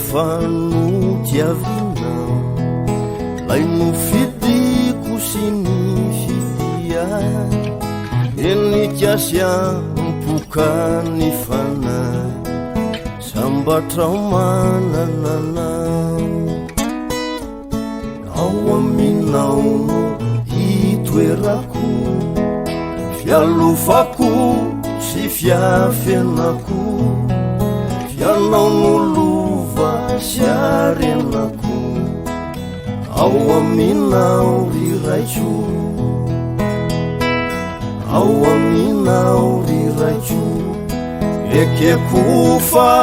fanodiavinao lay no fidiko sy ny fidiay enikasiampokany fanay sambatrao manananao ao aminao no hitoerako fialofako sy fiafenako fianao no lova sy arenako ao aminao riraiko ao aminao riraiko ekeko fa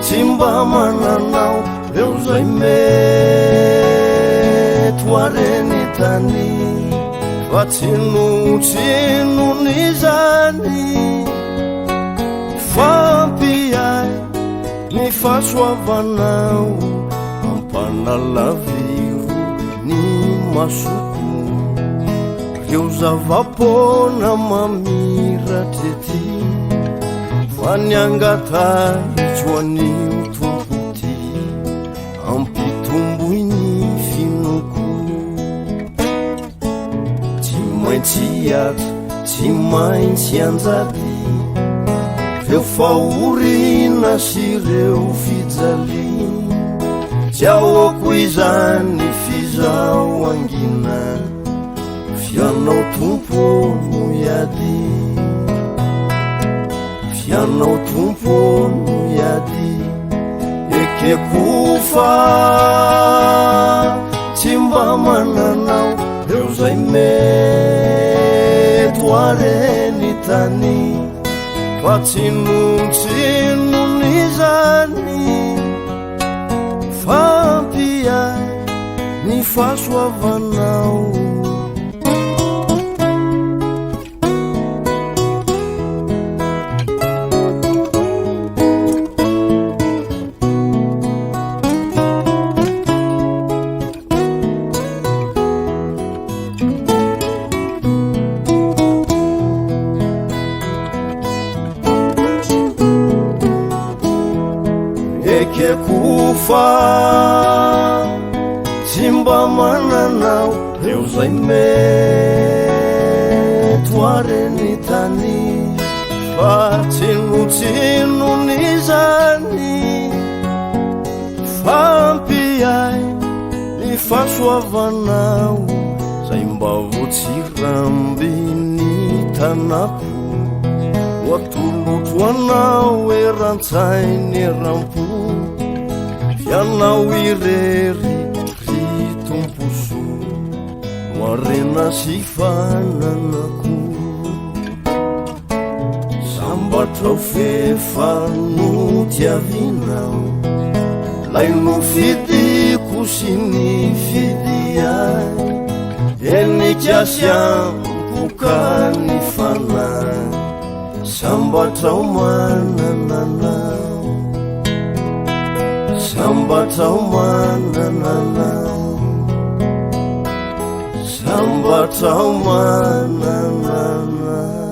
tsy mba mananao reo zay mety hoareny tany fa tsinontsiny zany fampiay ny fahasoavanao ampanalaviro ny masoko reo zavapona mamiratrety fa niangataritsy hoan'io tompoty ampitomboy ny finoko tsy maintsy ato tsy maintsy anjady reo faorina sy reo fijaly tsy aoko izany fizao angina fianao tompono iady fianao tompono iady ekeko fa tsy mba mananao reo zay mety hoareny tany fa tsinontsiny zany fampiay ny fahasoavanao ekeko fa tsy mba mananao reo zay mety hoareny tany fa tsinotsinony zany fampiay ny fahasoavanao zay mba voatsiramby ny tanako hoatolotro anao erantsainy erampo fianao irery ry tomposo noarena sy fananako sambatrao fefanodiavinao lay no fidiko sy ny fidiay enikasiampokany fanay sambatrao manananao sambatrao manananao sambatrao manananao